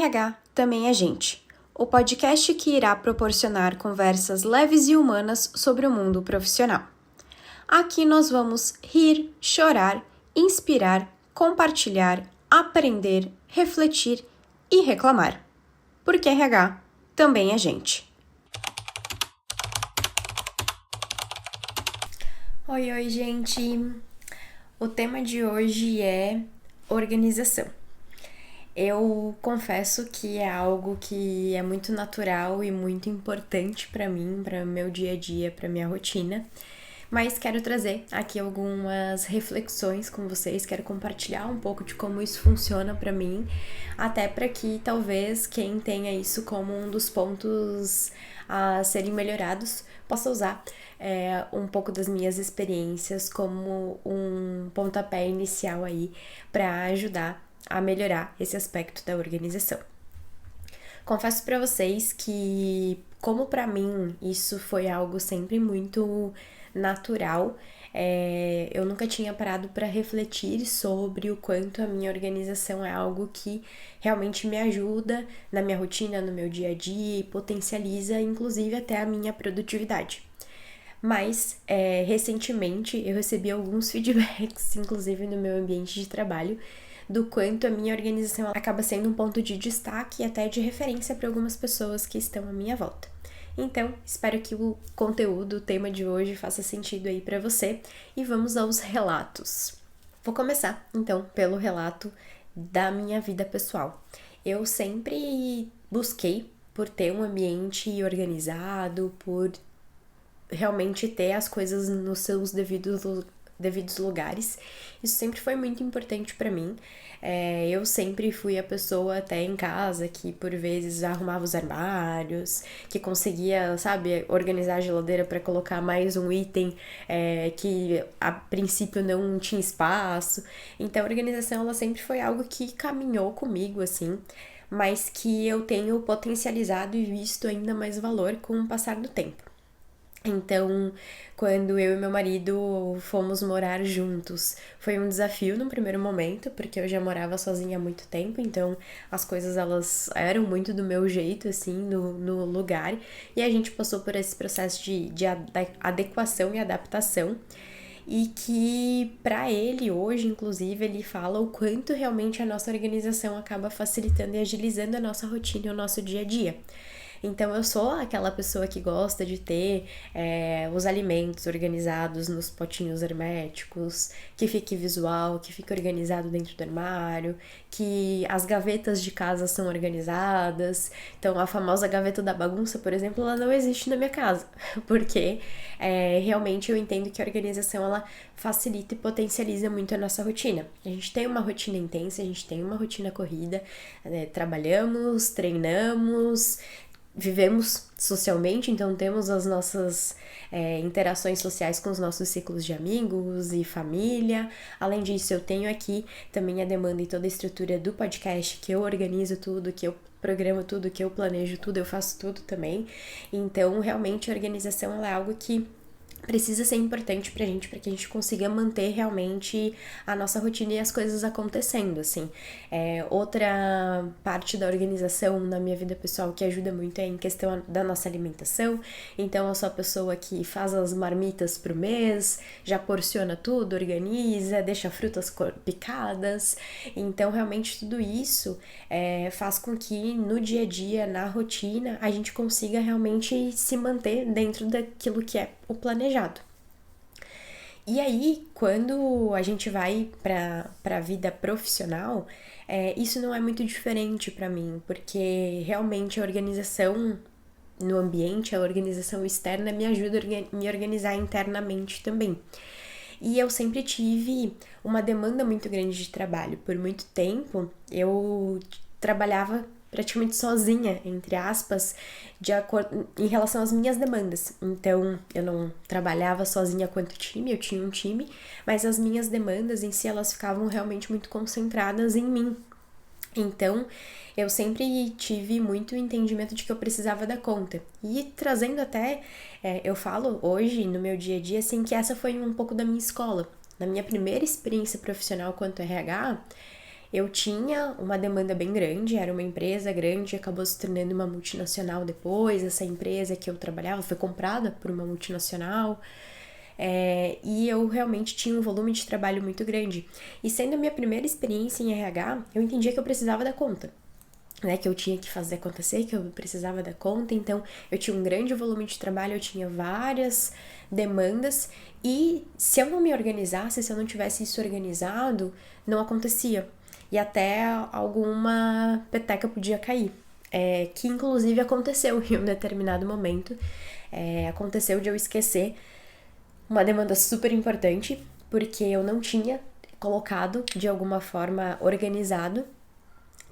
RH também é gente, o podcast que irá proporcionar conversas leves e humanas sobre o mundo profissional. Aqui nós vamos rir, chorar, inspirar, compartilhar, aprender, refletir e reclamar. Porque RH também é gente. Oi, gente! O tema de hoje é organização. Eu confesso que é algo que é muito natural e muito importante para mim, para meu dia a dia, para minha rotina. Mas quero trazer aqui algumas reflexões com vocês, quero compartilhar um pouco de como isso funciona para mim, até para que talvez quem tenha isso como um dos pontos a serem melhorados possa usar um pouco das minhas experiências como um pontapé inicial aí para ajudar a melhorar esse aspecto da organização. Confesso para vocês que, como para mim isso foi algo sempre muito natural, eu nunca tinha parado para refletir sobre o quanto a minha organização é algo que realmente me ajuda na minha rotina, no meu dia a dia e potencializa inclusive até a minha produtividade. Mas, recentemente, eu recebi alguns feedbacks, inclusive no meu ambiente de trabalho, do quanto a minha organização acaba sendo um ponto de destaque e até de referência para algumas pessoas que estão à minha volta. Então, espero que o conteúdo, o tema de hoje faça sentido aí para você e vamos aos relatos. Vou começar, então, pelo relato da minha vida pessoal. Eu sempre busquei por ter um ambiente organizado, por realmente ter as coisas nos seus devidos lugares. Isso sempre foi muito importante para mim. Eu sempre fui a pessoa até em casa que por vezes arrumava os armários, que conseguia, sabe, organizar a geladeira para colocar mais um item que a princípio não tinha espaço. Então a organização ela sempre foi algo que caminhou comigo assim, mas que eu tenho potencializado e visto ainda mais valor com o passar do tempo. Então, quando eu e meu marido fomos morar juntos, foi um desafio no primeiro momento, porque eu já morava sozinha há muito tempo, então as coisas elas eram muito do meu jeito, assim, no lugar, e a gente passou por esse processo de adequação e adaptação, e que para ele hoje, inclusive, ele fala o quanto realmente a nossa organização acaba facilitando e agilizando a nossa rotina e o nosso dia a dia. Então, eu sou aquela pessoa que gosta de ter os alimentos organizados nos potinhos herméticos, que fique visual, que fique organizado dentro do armário, que as gavetas de casa são organizadas. Então, a famosa gaveta da bagunça, por exemplo, ela não existe na minha casa, porque realmente eu entendo que a organização, ela facilita e potencializa muito a nossa rotina. A gente tem uma rotina intensa, a gente tem uma rotina corrida, trabalhamos, treinamos, vivemos socialmente, então temos as nossas interações sociais com os nossos ciclos de amigos e família. Além disso, eu tenho aqui também a demanda e toda a estrutura do podcast, que eu organizo tudo, que eu programo tudo, que eu planejo tudo, eu faço tudo também. Então, realmente, a organização ela é algo que precisa ser importante pra gente, para que a gente consiga manter realmente a nossa rotina e as coisas acontecendo, assim. Outra parte da organização na minha vida pessoal que ajuda muito é em questão da nossa alimentação. Então, eu sou a pessoa que faz as marmitas pro mês, já porciona tudo, organiza, deixa frutas picadas. Então, realmente, tudo isso faz com que no dia a dia, na rotina, a gente consiga realmente se manter dentro daquilo que é o planejado. E aí, quando a gente vai para a vida profissional, isso não é muito diferente para mim, porque realmente a organização no ambiente, a organização externa me ajuda a me organizar internamente também. E eu sempre tive uma demanda muito grande de trabalho. Por muito tempo, eu trabalhava praticamente sozinha, entre aspas, em relação às minhas demandas. Então, eu não trabalhava sozinha quanto time, eu tinha um time, mas as minhas demandas em si, elas ficavam realmente muito concentradas em mim. Então, eu sempre tive muito entendimento de que eu precisava dar conta. E trazendo até, eu falo hoje, no meu dia a dia, assim, que essa foi um pouco da minha escola. Na minha primeira experiência profissional quanto RH, Eu tinha uma demanda bem grande, era uma empresa grande, acabou se tornando uma multinacional depois. Essa empresa que eu trabalhava foi comprada por uma multinacional. E eu realmente tinha um volume de trabalho muito grande. E sendo a minha primeira experiência em RH, eu entendia que eu precisava dar conta, né? Que eu tinha que fazer acontecer, que eu precisava dar conta. Então, eu tinha um grande volume de trabalho, eu tinha várias demandas. E se eu não me organizasse, se eu não tivesse isso organizado, não acontecia. E até alguma peteca podia cair. Que inclusive aconteceu em um determinado momento. Aconteceu de eu esquecer uma demanda super importante, porque eu não tinha colocado de alguma forma organizado.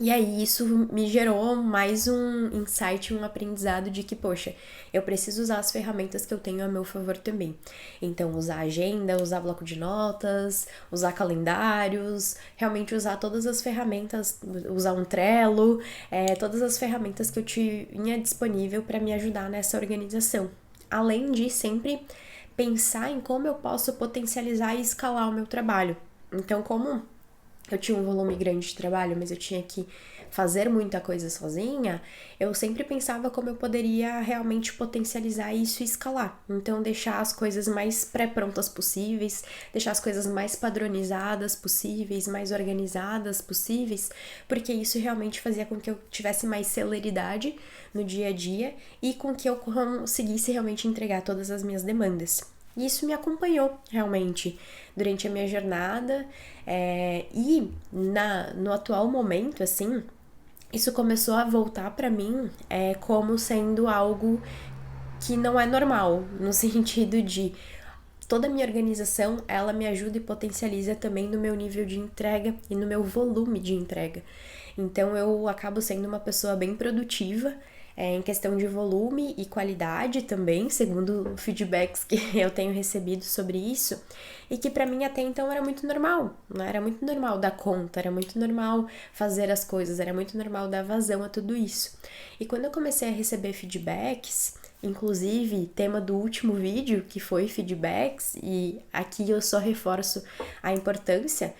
E aí isso me gerou mais um insight, um aprendizado de que, poxa, eu preciso usar as ferramentas que eu tenho a meu favor também. Então, usar agenda, usar bloco de notas, usar calendários, realmente usar todas as ferramentas, usar um Trello, todas as ferramentas que eu tinha disponível para me ajudar nessa organização. Além de sempre pensar em como eu posso potencializar e escalar o meu trabalho. Então, como eu tinha um volume grande de trabalho, mas eu tinha que fazer muita coisa sozinha, eu sempre pensava como eu poderia realmente potencializar isso e escalar. Então, deixar as coisas mais pré-prontas possíveis, deixar as coisas mais padronizadas possíveis, mais organizadas possíveis, porque isso realmente fazia com que eu tivesse mais celeridade no dia a dia e com que eu conseguisse realmente entregar todas as minhas demandas. E isso me acompanhou realmente durante a minha jornada, e no atual momento, assim, isso começou a voltar para mim como sendo algo que não é normal, no sentido de toda a minha organização, ela me ajuda e potencializa também no meu nível de entrega e no meu volume de entrega. Então eu acabo sendo uma pessoa bem produtiva, em questão de volume e qualidade também, segundo feedbacks que eu tenho recebido sobre isso, e que para mim até então era muito normal, né? Era muito normal dar conta, era muito normal fazer as coisas, era muito normal dar vazão a tudo isso. E quando eu comecei a receber feedbacks, inclusive tema do último vídeo, que foi feedbacks, e aqui eu só reforço a importância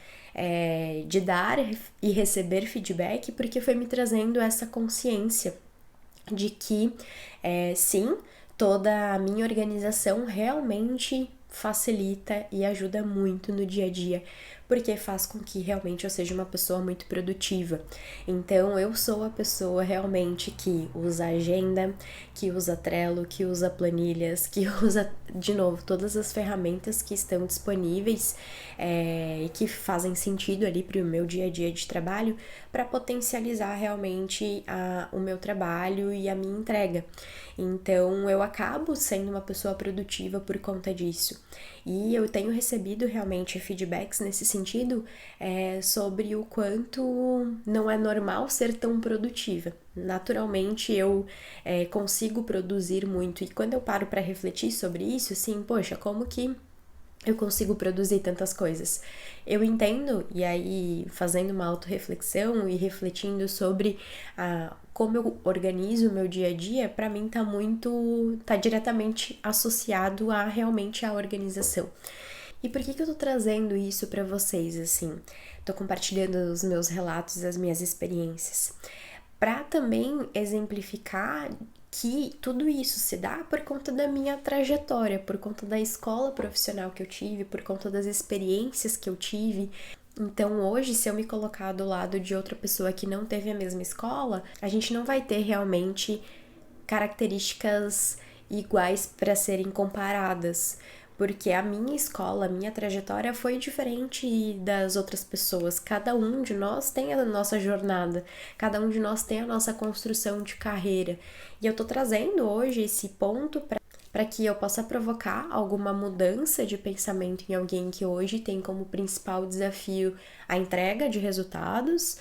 de dar e receber feedback, porque foi me trazendo essa consciência de que, sim, toda a minha organização realmente facilita e ajuda muito no dia a dia, porque faz com que realmente eu seja uma pessoa muito produtiva. Então, eu sou a pessoa realmente que usa agenda, que usa Trello, que usa planilhas, que usa, de novo, todas as ferramentas que estão disponíveis e que fazem sentido ali para o meu dia a dia de trabalho, para potencializar realmente o meu trabalho e a minha entrega. Então, eu acabo sendo uma pessoa produtiva por conta disso. E eu tenho recebido realmente feedbacks nesse sentido, sobre o quanto não é normal ser tão produtiva. Naturalmente, eu consigo produzir muito. E quando eu paro para refletir sobre isso, assim, poxa, como que eu consigo produzir tantas coisas? Eu entendo, e aí fazendo uma autorreflexão e refletindo sobre como eu organizo o meu dia a dia, pra mim tá diretamente associado a realmente a organização. E por que eu tô trazendo isso pra vocês, assim? Tô compartilhando os meus relatos, as minhas experiências, pra também exemplificar que tudo isso se dá por conta da minha trajetória, por conta da escola profissional que eu tive, por conta das experiências que eu tive. Então, hoje, se eu me colocar do lado de outra pessoa que não teve a mesma escola, a gente não vai ter realmente características iguais para serem comparadas, porque a minha escola, a minha trajetória foi diferente das outras pessoas. Cada um de nós tem a nossa jornada, cada um de nós tem a nossa construção de carreira. E eu tô trazendo hoje esse ponto para que eu possa provocar alguma mudança de pensamento em alguém que hoje tem como principal desafio a entrega de resultados,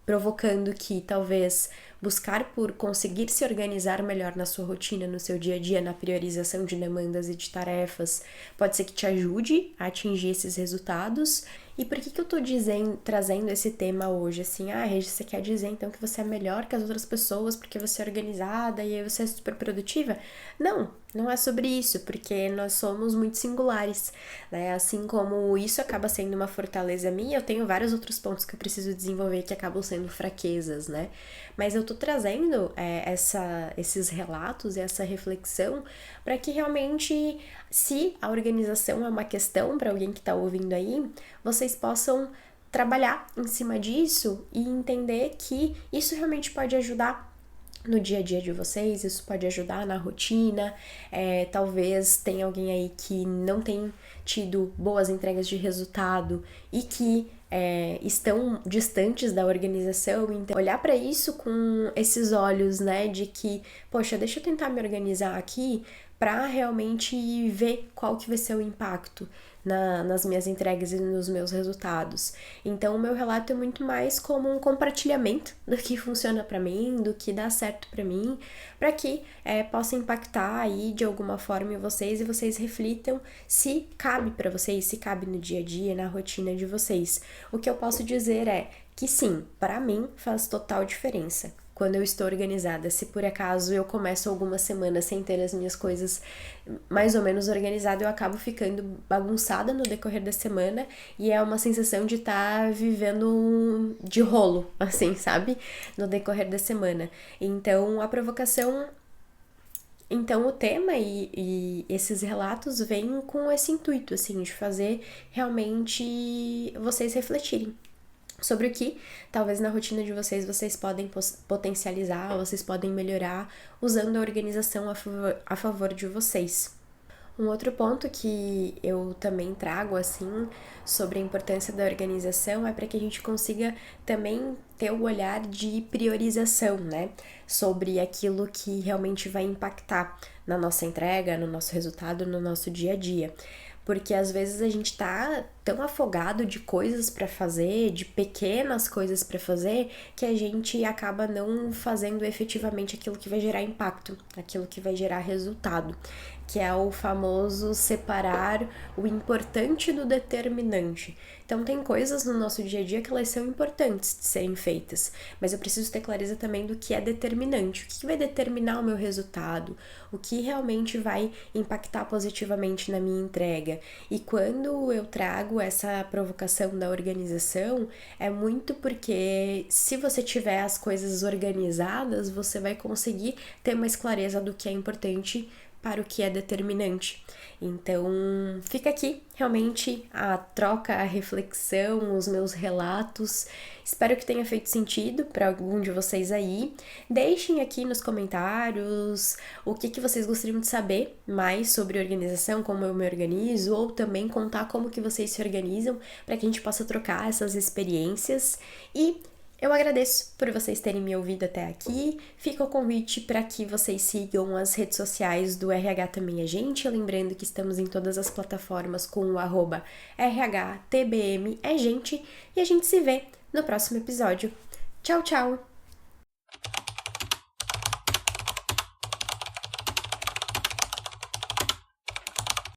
provocando que talvez buscar por conseguir se organizar melhor na sua rotina, no seu dia a dia, na priorização de demandas e de tarefas, pode ser que te ajude a atingir esses resultados. E por que eu tô trazendo esse tema hoje? Assim, Regi, você quer dizer então que você é melhor que as outras pessoas porque você é organizada e aí você é super produtiva? Não é sobre isso, porque nós somos muito singulares, né? Assim como isso acaba sendo uma fortaleza minha, eu tenho vários outros pontos que eu preciso desenvolver que acabam sendo fraquezas, né? Mas eu tô trazendo esses relatos, essa reflexão, para que realmente, se a organização é uma questão para alguém que tá ouvindo aí, vocês possam trabalhar em cima disso e entender que isso realmente pode ajudar no dia a dia de vocês, isso pode ajudar na rotina. Talvez tenha alguém aí que não tem tido boas entregas de resultado e que estão distantes da organização, então olhar para isso com esses olhos, né, de que, poxa, deixa eu tentar me organizar aqui para realmente ver qual que vai ser o impacto nas minhas entregas e nos meus resultados. Então, o meu relato é muito mais como um compartilhamento do que funciona para mim, do que dá certo para mim, para que possa impactar aí de alguma forma em vocês e vocês reflitam se cabe para vocês, se cabe no dia a dia, na rotina de vocês. O que eu posso dizer é que sim, para mim faz total diferença quando eu estou organizada. Se por acaso eu começo algumas semanas sem ter as minhas coisas mais ou menos organizadas, eu acabo ficando bagunçada no decorrer da semana e é uma sensação de estar vivendo de rolo, assim, sabe? No decorrer da semana. Então, a provocação. Então, o tema e esses relatos vêm com esse intuito, assim, de fazer realmente vocês refletirem sobre o que talvez na rotina de vocês podem potencializar, vocês podem melhorar usando a organização a favor de vocês. Um outro ponto que eu também trago, assim, sobre a importância da organização é para que a gente consiga também ter o olhar de priorização, né? Sobre aquilo que realmente vai impactar na nossa entrega, no nosso resultado, no nosso dia a dia. Porque às vezes a gente tá tão afogado de coisas para fazer, de pequenas coisas para fazer, que a gente acaba não fazendo efetivamente aquilo que vai gerar impacto, aquilo que vai gerar resultado, que é o famoso separar o importante do determinante. Então tem coisas no nosso dia a dia que elas são importantes de serem feitas, mas eu preciso ter clareza também do que é determinante, o que vai determinar o meu resultado, o que realmente vai impactar positivamente na minha entrega. E quando eu trago essa provocação da organização, é muito porque se você tiver as coisas organizadas, você vai conseguir ter mais clareza do que é importante para o que é determinante. Então, fica aqui realmente a troca, a reflexão, os meus relatos. Espero que tenha feito sentido para algum de vocês aí. Deixem aqui nos comentários o que vocês gostariam de saber mais sobre organização, como eu me organizo, ou também contar como que vocês se organizam para que a gente possa trocar essas experiências. E eu agradeço por vocês terem me ouvido até aqui. Fica o convite para que vocês sigam as redes sociais do RH Também é Gente, lembrando que estamos em todas as plataformas com o @RHTBM é Gente, e a gente se vê no próximo episódio. Tchau, tchau!